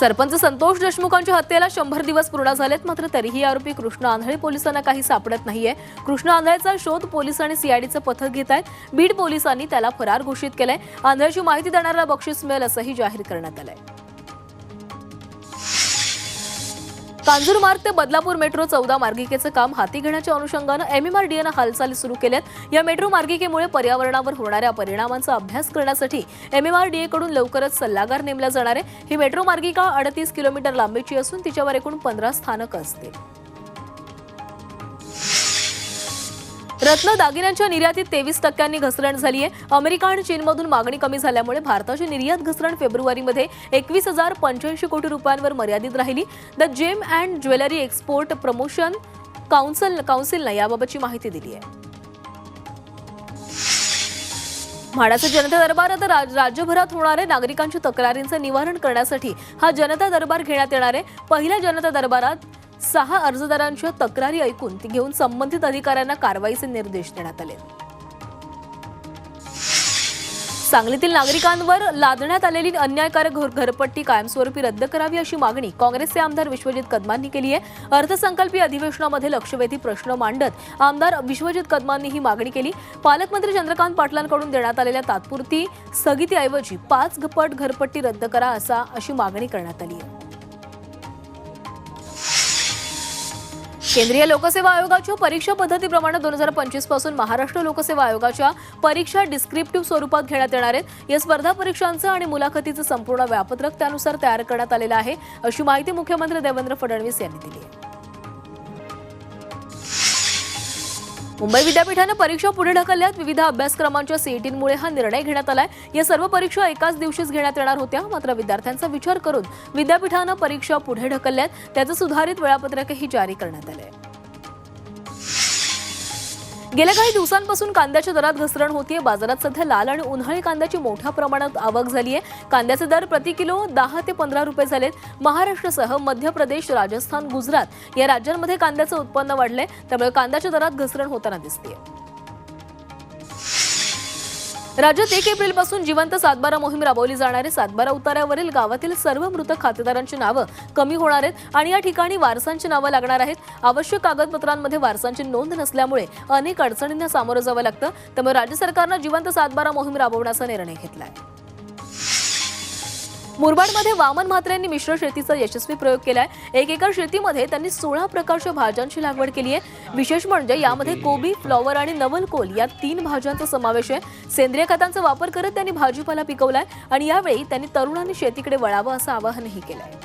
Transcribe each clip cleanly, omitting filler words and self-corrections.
सरपंच संतोष देशमुखांच्या हत्येला 100 दिवस पूर्ण झालेत, मात्र तरीही आरोपी कृष्ण आंधळे पोलिसांना काही सापडत नाहीये। कृष्ण आंधळेचा शोध पोलीस आणि सीआयडीचं पथक घेत आहेत। बीड पोलिसांनी त्याला फरार घोषित केलंय। आंधळेची माहिती देणाऱ्याला बक्षीस मिळेल असंही जाहीर करण्यात आलंय। कांजूरमार्ग ते बदलापूर मेट्रो 14 मार्गिकेचं काम हाती घेण्याच्या अनुषंगानं MMRDAनं हालचाली सुरू केल्यात। या मेट्रो मार्गिकेमुळे पर्यावरणावर होणाऱ्या परिणामांचा अभ्यास करण्यासाठी MMRDA कडून लवकरच सल्लागार नेमला जाणार आहे। ही मेट्रो मार्गिका 38 किलोमीटर लांबीची असून तिच्यावर एकूण 15 स्थानकं असतील। रत्न दागिन्यांच्या निर्यातीत 23% घसरण झाली आहे। अमेरिका आणि चीनमधून मागणी कमी झाल्यामुळे भारताची निर्यात घसरण फेब्रुवारीमध्ये 21,085 कोटी रुपयांवर मर्यादित राहिली। The gem and jewellery export promotion काउन्सिलनं याबाबतची माहिती दिली आहे। म्हाडाचा जनता दरबार आता राज्यभरात होणाऱ्या नागरिकांच्या तक्रारींचं निवारण करण्यासाठी हा जनता दरबार घेण्यात येणार आहे। पहिल्या जनता दरबारात 6 अर्जदारांच्या तक्रारी ऐकून ती घेऊन संबंधित अधिकाऱ्यांना कारवाईचे निर्देश देण्यात आले। सांगलीतील नागरिकांवर लादण्यात आलेली अन्यायकारक घरपट्टी कायमस्वरूपी रद्द करावी अशी मागणी काँग्रेसचे आमदार विश्वजित कदमांनी केली आहे। अर्थसंकल्पीय अधिवेशनामध्ये लक्षवेधी प्रश्न मांडत आमदार विश्वजित कदमांनी ही मागणी केली। पालकमंत्री चंद्रकांत पाटलांकडून देण्यात आलेल्या तात्पुरती स्थगितीऐवजी 5 पट घरपट्टी रद्द करा अशी मागणी करण्यात आली आहे। केंद्रीय लोकसेवा आयोगाच्या परीक्षा पद्धतीप्रमाणे 2025 पासून महाराष्ट्र लोकसेवा आयोगाच्या परीक्षा डिस्क्रिप्टिव्ह स्वरूपात घेण्यात येणार आहेत। या स्पर्धा परीक्षांचं आणि मुलाखतीचं संपूर्ण वेळापत्रक त्यानुसार तयार करण्यात आलेलं आहे अशी माहिती मुख्यमंत्री देवेंद्र फडणवीस यांनी दिली आहे। मुंबई विद्यापीठानं परीक्षा पुढे ढकलल्यात। विविध अभ्यासक्रमांच्या सीईटीमुळे हा निर्णय घेण्यात आलाय। या सर्व परीक्षा एकाच दिवशीच घेण्यात येणार होत्या, मात्र विद्यार्थ्यांचा विचार करून विद्यापीठानं परीक्षा पुढे ढकलल्यात। त्याचं सुधारित वेळापत्रकही जारी करण्यात आलंय। गेल्या काही दिवसांपासून कांद्याच्या दरात घसरण होतीये। बाजारात सध्या लाल आणि उन्हाळी कांद्याची मोठ्या प्रमाणात आवक झाली आहे। कांद्याचे दर प्रति किलो 10 ते 15 रुपये झालेत। महाराष्ट्रासह मध्य प्रदेश, राजस्थान, गुजरात या राज्यांमध्ये कांद्याचं उत्पन्न वाढलंय, त्यामुळे कांद्याच्या दरात घसरण होताना दिसतेय। राज्यात 1 एप्रिलपासून जिवंत सातबारा मोहीम राबवली जाणार आहे। सातबारा उतार्यावरील गावातील सर्व मृत खातेदारांची नावं कमी होणार आहेत आणि या ठिकाणी वारसांची नावं लागणार आहेत। आवश्यक कागदपत्रांमध्ये वारसांची नोंद नसल्यामुळे अनेक अडचणींना सामोरं जावं लागतं, त्यामुळे राज्य सरकारनं जिवंत सातबारा मोहीम राबवण्याचा निर्णय घेतलाय। मुरबाडमध्ये वामन म्हात्रेंनी मिश्र शेतीचा यशस्वी प्रयोग केलाय। 1 एकर शेतीमध्ये त्यांनी 16 प्रकारच्या भाज्यांची लागवड केली आहे। विशेष म्हणजे यामध्ये कोबी, फ्लॉवर आणि नवलकोल या 3 भाज्यांचा समावेश आहे। सेंद्रिय खतांचा वापर करत त्यांनी भाजीपाला पिकवलाय आणि यावेळी त्यांनी तरुणांनी शेतीकडे वळावं असं आवाहनही केलंय।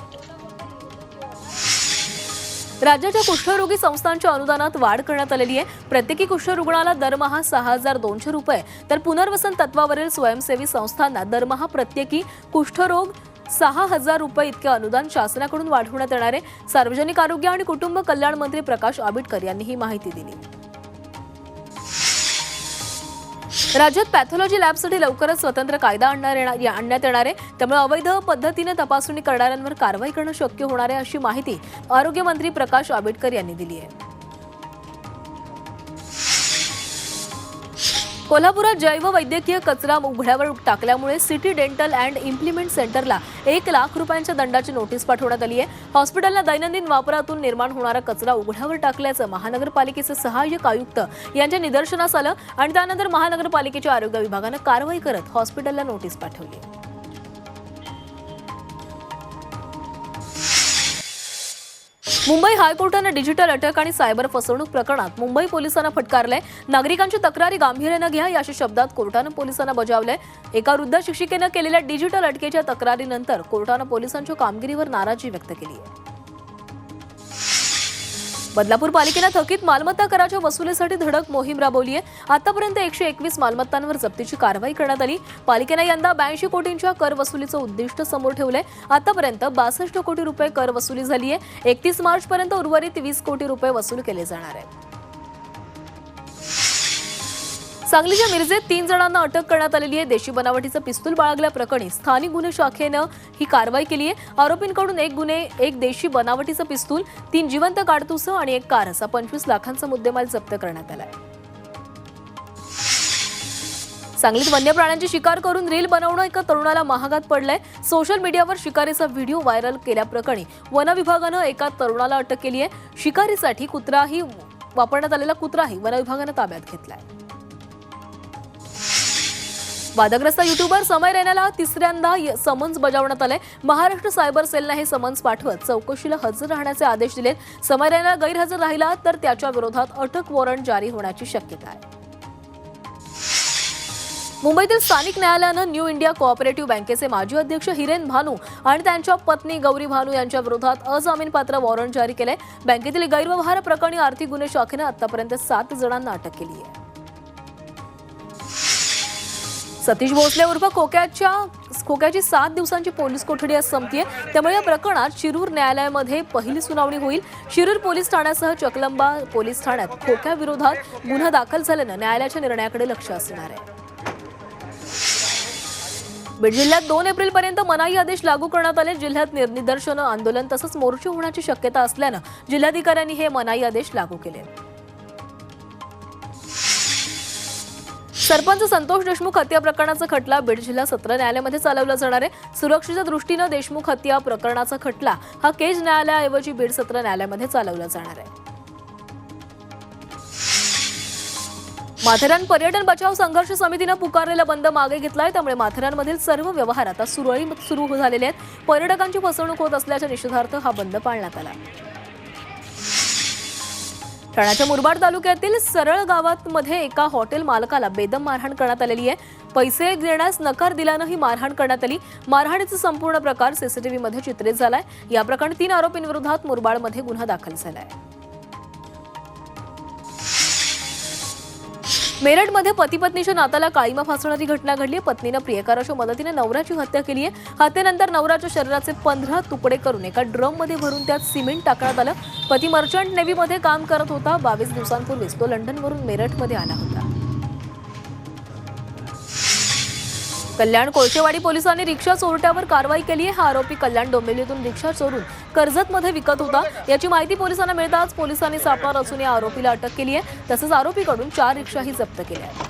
राज्याच्या कुष्ठरोगी संस्थांच्या अनुदानात वाढ करण्यात आलेली आहे। प्रत्येकी कुष्ठरुग्णाला दरमहा 6,200 रुपये तर पुनर्वसन तत्वावरील स्वयंसेवी संस्थांना दरमहा प्रत्येकी कुष्ठरोग 6,000 रुपये इतके अनुदान शासनाकडून वाढवण्यात येणार आहे। सार्वजनिक आरोग्य आणि कुटुंब कल्याण मंत्री प्रकाश आंबेडकर यांनी ही माहिती दिली। राज्यात पॅथॉलॉजी लॅबसाठी लवकरच स्वतंत्र कायदा आणण्यात येणार आहे, त्यामुळे अवैध पद्धतीने तपासणी करणाऱ्यांवर कारवाई करणं शक्य होणार आहे अशी माहिती आरोग्यमंत्री प्रकाश आंबेडकर यांनी दिली आहे। कोल्हापुरात जैव वैद्यकीय कचरा उघड्यावर टाकल्यामुळे सिटी डेंटल अँड इम्प्लिमेंट सेंटरला 1 लाख रुपयांच्या दंडाची नोटीस पाठवण्यात आली आहे। हॉस्पिटलला दैनंदिन वापरातून निर्माण होणारा कचरा उघड्यावर टाकल्याचं महानगरपालिकेचे सहाय्यक आयुक्त यांच्या निदर्शनास आलं आणि त्यानंतर महानगरपालिकेच्या आरोग्य विभागानं कारवाई करत हॉस्पिटलला नोटीस पाठवली। मुंबई हायकोर्टानं डिजिटल अटक आणि सायबर फसवणूक प्रकरणात मुंबई पोलिसांना फटकारलंय। नागरिकांची तक्रारी गांभीर्यानं घ्या या शब्दात कोर्टानं पोलिसांना बजावलंय। एका वृद्ध शिक्षिकेनं केलेल्या डिजिटल अटकेच्या तक्रारीनंतर कोर्टानं पोलिसांच्या कामगिरीवर नाराजी व्यक्त केली आहे। बदलापूर पालिकेनं थकीत मालमत्ता कराच्या वसुलीसाठी धडक मोहीम राबवली आहे। आतापर्यंत 121 मालमत्तांवर जप्तीची कारवाई करण्यात आली। पालिकेनं यंदा 82 कोटींच्या कर वसुलीचं उद्दिष्ट समोर ठेवलंय। आतापर्यंत 62 कोटी रुपये कर वसुली झाली आहे। 31 मार्चपर्यंत उर्वरित 20 कोटी रुपये वसूल केले जाणार आहेत। सांगलीच्या मिरजेत 3 जणांना अटक करण्यात आलेली आहे। देशी बनावटीचं पिस्तूल बाळगल्याप्रकरणी स्थानिक गुन्हे शाखेनं ही कारवाई केली आहे। आरोपींकडून 1 देशी बनावटीचं पिस्तूल, 3 जिवंत काडतुसं आणि 1 कार असा 25 लाखांचा मुद्देमाल जप्त करण्यात आलाय। सांगलीत वन्य प्राण्यांची शिकार करून रील बनवणं एका तरुणाला महागात पडलंय। सोशल मीडियावर शिकारीचा व्हिडिओ व्हायरल केल्याप्रकरणी वन विभागानं एका तरुणाला अटक केली आहे। शिकारीसाठी कुत्राही वापरण्यात आलेला कुत्राही वन विभागानं ताब्यात घेतलाय। वादग्रस्त युट्यूबर समय रैनाला तिसऱ्यांदा समन्स बजावण्यात आले। महाराष्ट्र सायबर सेलने हे समन्स पाठवत चौकशीला हजर राहण्याचे आदेश दिलेत। समय रैना गैरहजर राहिला तर त्याच्या विरोधात अटक वॉरंट जारी होण्याची शक्यता आहे। मुंबईतील स्थानिक न्यायालयानं न्यू इंडिया कोऑपरेटिव्ह बँकेचे माजी अध्यक्ष हिरेन भानू आणि त्यांच्या पत्नी गौरी भानू यांच्या विरोधात अजामीनपात्र वॉरंट जारी केले। बँकेतील गैरव्यवहार प्रकरणी आर्थिक गुन्हे शाखेने आतापर्यंत 7 जणांना अटक केली आहे। सतीश भोसले उर्फ खोक्याची 7 दिवसांची पोलीस कोठडी आज संपतीये। त्यामुळे या प्रकरणात शिरूर न्यायालयामध्ये पहिली सुनावणी होईल। शिरूर पोलीस ठाण्यासह चकलंबा पोलीस ठाण्यात खोक्याविरोधात गुन्हा दाखल झाल्यानं न्यायालयाच्या निर्णयाकडे लक्ष असणार आहे। बीड जिल्ह्यात 2 एप्रिलपर्यंत मनाई आदेश लागू करण्यात आले। जिल्ह्यात निदर्शनं, आंदोलन तसंच मोर्चे होण्याची शक्यता असल्यानं जिल्हाधिकाऱ्यांनी हे मनाई आदेश लागू केले। सरपंच संतोष देशमुख हत्या प्रकरणाचा खटला बीड जिल्हा सत्र न्यायालयामध्ये चालवला जाणार आहे। सुरक्षेच्या दृष्टीनं देशमुख हत्या प्रकरणाचा खटला हा केज न्यायालयाऐवजी बीड सत्र न्यायालयामध्ये चालवला जाणार आहे। माथेरान पर्यटन बचाव संघर्ष समितीनं पुकारलेला बंद मागे घेतलाय। त्यामुळे माथेरानमधील सर्व व्यवहार आता सुरळीत सुरू झालेले आहेत। पर्यटकांची फसवणूक होत असल्याच्या निषेधार्थ हा बंद पाळण्यात आला। ठाण्याच्या मुरबाड तालुक्यातील सरळ गावामध्ये एका हॉटेल मालकाला बेदम मारहाण करण्यात आलेली आहे। पैसे देण्यास नकार दिल्यानं ही मारहाण करण्यात आली। मारहाणीचा संपूर्ण प्रकार सीसीटीव्हीमध्ये चित्रित झालाय। या प्रकरणी 3 आरोपींविरोधात मुरबाडमध्ये गुन्हा दाखल झालाय। मेरठमध्ये पती-पत्नीच्या नात्याला काळीमा फासणारी घटना घडली। पत्नीनं प्रियकराच्या मदतीने नवऱ्याची हत्या केली आहे। हत्येनंतर नवऱ्याच्या शरीराचे 15 तुकडे करून एका ड्रममध्ये भरून त्यात सिमेंट टाकण्यात आलं। पती मर्चंट नेव्हीमध्ये काम करत होता। 22 दिवसांपूर्वीच तो लंडनवरून मेरठमध्ये आला होता। कल्याण कोळशेवाडी पोलिसांनी रिक्षा चोरट्यावर कारवाई केली आहे। हा आरोपी कल्याण डोंबिवलीतून रिक्षा चोरून कर्जतमध्ये विकत होता। याची माहिती पोलिसांना मिळताच पोलिसांनी सापळा रचून या आरोपीला अटक केली आहे। तसंच आरोपीकडून 4 रिक्षाही जप्त केल्या आहेत।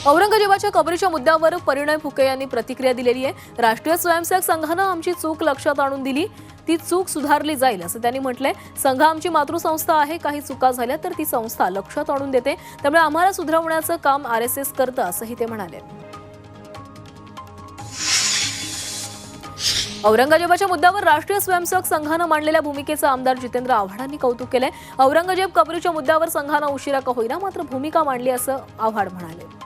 औरंगजेबाच्या कबरीच्या मुद्द्यावर परिणय फुके यांनी प्रतिक्रिया दिलेली आहे। राष्ट्रीय स्वयंसेवक संघानं आमची चूक लक्षात आणून दिली, ती चूक सुधारली जाईल असं त्यांनी म्हटलंय। संघ आमची मातृसंस्था आहे, काही चुका झाल्या तर ती संस्था लक्षात आणून देते, त्यामुळे आम्हाला सुधारवण्याचं काम RSS करतं असंही ते म्हणाले। औरंगजेबाच्या मुद्द्यावर राष्ट्रीय स्वयंसेवक संघानं मांडलेल्या भूमिकेचं आमदार जितेंद्र आव्हाडांनी कौतुक केलंय। औरंगजेब कबरीच्या मुद्द्यावर संघानं उशिरा का होईना मात्र भूमिका मांडली असं आव्हाड म्हणाले।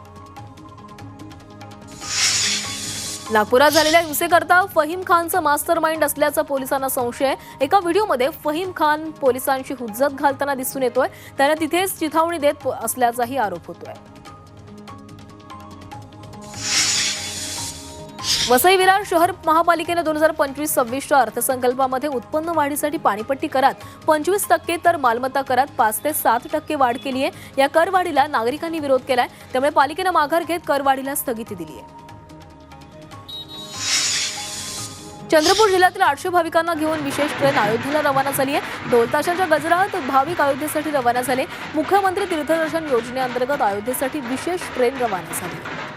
नागपुरात झालेल्या हिंसेकरता फहीम खानचं मास्टर माइंड असल्याचा पोलिसांना संशय आहे। एका व्हिडिओमध्ये फहीम खान पोलिसांची हुज्जत घालताना दिसून येतोय। त्याने तिथेच चिथावणी देत असल्याचाही आरोप होतोय। वसई विरार शहर महापालिकेने 2025-26च्या अर्थसंकल्पामध्ये उत्पन्न वाढीसाठी पाणीपट्टी करात 25% तर मालमत्ता करात 5 ते 7% वाढ केली आहे। या करवाढीला नागरिकांनी विरोध केलाय, त्यामुळे पालिकेने माघार घेत करवाढीला स्थगिती दिली आहे। चंद्रपूर जिल्ह्यातील 800 भाविकांना घेऊन विशेष ट्रेन अयोध्येला रवाना झाली आहे। ढोल ताशांच्या गजरात भाविक अयोध्येसाठी रवाना झाले। मुख्यमंत्री तीर्थदर्शन योजनेअंतर्गत अयोध्येसाठी विशेष ट्रेन रवाना झाली।